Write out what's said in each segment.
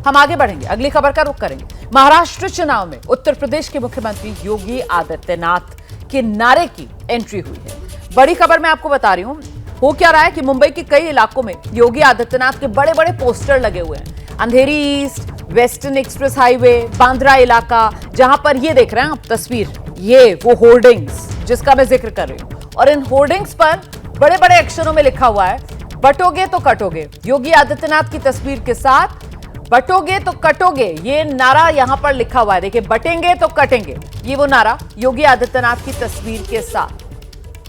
हम आगे बढ़ेंगे, अगली खबर का रुख करेंगे। महाराष्ट्र चुनाव में उत्तर प्रदेश के मुख्यमंत्री योगी आदित्यनाथ के नारे की एंट्री हुई है। बड़ी खबर मैं आपको बता रही हूं। हो क्या रहा है कि मुंबई के कई इलाकों में योगी आदित्यनाथ के बड़े बड़े पोस्टर लगे हुए हैं। Andheri east, western express highway, Bandra इलाका, जहां पर ये देख रहे हैं आप तस्वीर, ये वो होर्डिंग्स जिसका मैं जिक्र कर रही हूं। और इन होर्डिंग्स पर बड़े बड़े अक्षरों में लिखा हुआ है, बटोगे तो कटोगे। योगी आदित्यनाथ की तस्वीर के साथ बटोगे तो कटोगे, ये नारा यहां पर लिखा हुआ है। देखिए, बटेंगे तो कटेंगे, ये वो नारा योगी आदित्यनाथ की तस्वीर के साथ।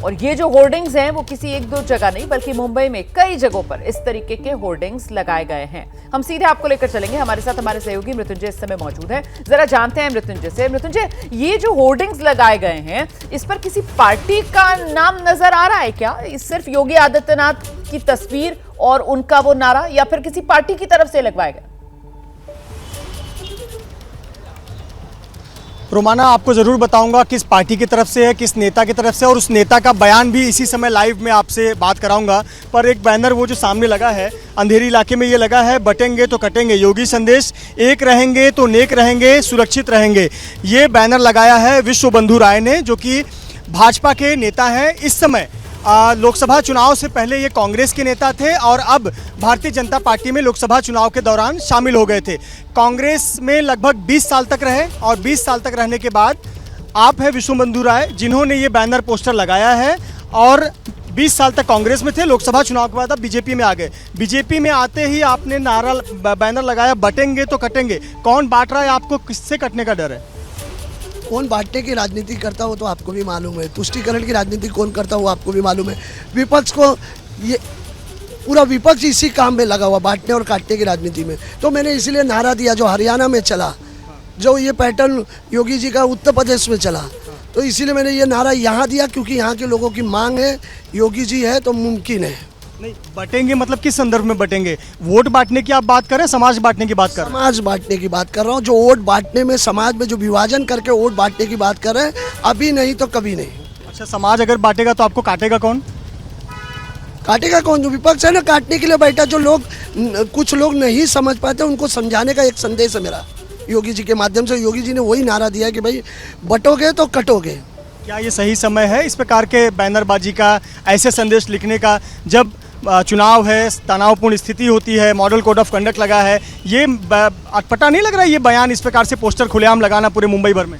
और ये जो होर्डिंग्स हैं वो किसी एक दो जगह नहीं बल्कि मुंबई में कई जगहों पर इस तरीके के होर्डिंग्स लगाए गए हैं। हम सीधे आपको लेकर चलेंगे, हमारे साथ हमारे सहयोगी मृत्युंजय इस समय मौजूद हैं। जरा जानते हैं मृत्युंजय से। मृत्युंजय, ये जो होर्डिंग्स लगाए गए हैं, इस पर किसी पार्टी का नाम नजर आ रहा है क्या? सिर्फ योगी आदित्यनाथ की तस्वीर और उनका वो नारा, या फिर किसी पार्टी की तरफ से लगवाए गए? रोमाना, आपको ज़रूर बताऊंगा किस पार्टी की तरफ से है, किस नेता की तरफ से, और उस नेता का बयान भी इसी समय लाइव में आपसे बात कराऊंगा। पर एक बैनर वो जो सामने लगा है अंधेरी इलाके में, ये लगा है बटेंगे तो कटेंगे, योगी संदेश, एक रहेंगे तो नेक रहेंगे, सुरक्षित रहेंगे। ये बैनर लगाया है विश्व बंधु राय ने, जो कि भाजपा के नेता हैं। इस समय लोकसभा चुनाव से पहले ये कांग्रेस के नेता थे और अब भारतीय जनता पार्टी में लोकसभा चुनाव के दौरान शामिल हो गए थे। कांग्रेस में लगभग 20 साल तक रहे और 20 साल तक रहने के बाद आप हैं विश्व बंधु राय, जिन्होंने ये बैनर पोस्टर लगाया है। और 20 साल तक कांग्रेस में थे, लोकसभा चुनाव के बाद अब बीजेपी में आ गए। बीजेपी में आते ही आपने नारा बैनर लगाया, बटेंगे तो कटेंगे। कौन बांट रहा है आपको? किससे कटने का डर है? कौन बांटने की राजनीति करता हो तो आपको भी मालूम है, तुष्टीकरण की राजनीति कौन करता हो आपको भी मालूम है। विपक्ष को ये पूरा विपक्ष इसी काम में लगा हुआ, बांटने और काटने की राजनीति में। तो मैंने इसलिए नारा दिया जो हरियाणा में चला, जो ये पैटर्न योगी जी का उत्तर प्रदेश में चला, तो इसीलिए मैंने ये नारा यहाँ दिया, क्योंकि यहाँ के लोगों की मांग है, योगी जी है तो मुमकिन है। नहीं, बटेंगे मतलब किस संदर्भ में बटेंगे? वोट बांटने की आप बात कर रहे हैं, समाज बांटने की बात कर रहे हैं? समाज बांटने की बात कर रहा हूँ। जो वोट बांटने में, समाज में जो विभाजन करके वोट बांटने की बात कर रहे हैं, अभी नहीं तो कभी नहीं। अच्छा, समाज अगर बांटेगा तो आपको काटेगा कौन? काटेगा कौन? जो विपक्ष है ना, काटने के लिए बैठा। जो लोग, कुछ लोग नहीं समझ पाते, उनको समझाने का एक संदेश है मेरा योगी जी के माध्यम से। योगी जी ने वही नारा दिया कि भाई बटोगे तो कटोगे। क्या ये सही समय है इस प्रकार के बैनरबाजी का, ऐसे संदेश लिखने का, जब चुनाव है, तनावपूर्ण स्थिति होती है, मॉडल कोड ऑफ कंडक्ट लगा है? ये अटपटा नहीं लग रहा है ये बयान, इस प्रकार से पोस्टर खुलेआम लगाना पूरे मुंबई भर में?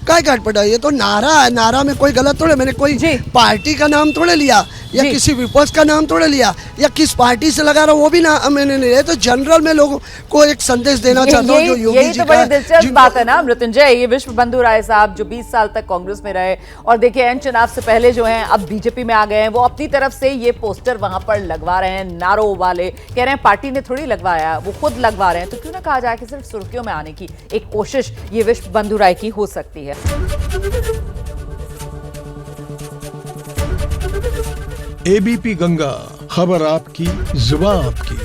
क्या अटपटा? ये तो नारा है, नारा में कोई गलत थोड़े। मैंने कोई पार्टी का नाम थोड़े लिया या किसी विपक्ष का नाम थोड़े लिया या किस पार्टी से लगा रहा हूँ वो भी ना मैंने नहीं लिया। तो जनरल में लोगों को एक संदेश देना चाहता हूँ जो योगी जी का। बड़ी दिलचस्प बात है ना मृत्युंजय, ये विश्व बंधु राय साहब जो 20 साल तक कांग्रेस में रहे और देखिए एन चुनाव से पहले जो है अब बीजेपी में आ गए हैं, वो अपनी तरफ से ये पोस्टर वहां पर लगवा रहे हैं, नारों वाले कह रहे हैं पार्टी ने थोड़ी लगवाया, वो खुद लगवा रहे हैं। तो क्यों ना कहा जाए कि सिर्फ सुर्खियों में आने की एक कोशिश ये विश्व बंधु राय की हो सकती है। एबीपी गंगा, खबर आपकी, जुबान आपकी।